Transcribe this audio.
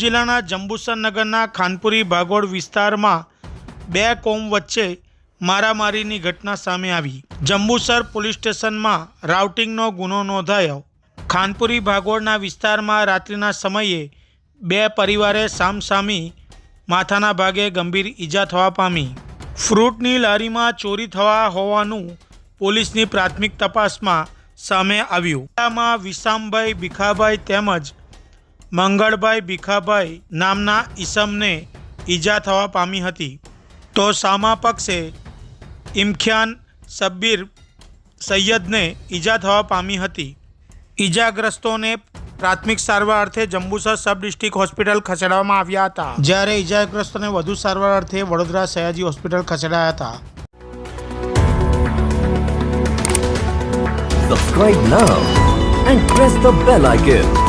જિલ્લાના જંબુસર નગરના ખાનપુરી ભાગોળ વિસ્તારમાં બે કોમ વચ્ચે મારામારીની ઘટના સામે આવી। જંબુસર પોલીસ સ્ટેશનમાં રાઉટિંગનો ગુનો નોંધાયો। ખાનપુરી ભાગોળના વિસ્તારમાં રાત્રિના સમયે બે પરિવારે સામસામી માથાના ભાગે ગંભીર ઈજા થવા પામી। ફ્રૂટની લારીમાં ચોરી થવા હોવાનું પોલીસની પ્રાથમિક તપાસમાં સામે આવ્યું। વિશામભાઈ ભીખાભાઈ તેમજ મંગળભાઈ ભીખાભાઈ નામના ઈસમને ઈજા થવા પામી હતી, તો સામા પક્ષે ઇમખ્યાન શબ્બીર સૈયદને ઈજા થવા પામી હતી। ઈજાગ્રસ્તોને પ્રાથમિક સારવાર અર્થે જંબુસર સબ ડિસ્ટ્રિક્ટ હોસ્પિટલ ખસેડવામાં આવ્યા હતા, જ્યારે ઈજાગ્રસ્તોને વધુ સારવાર અર્થે વડોદરા સયાજી હોસ્પિટલ ખસેડાયા હતા। Subscribe now and press the bell icon.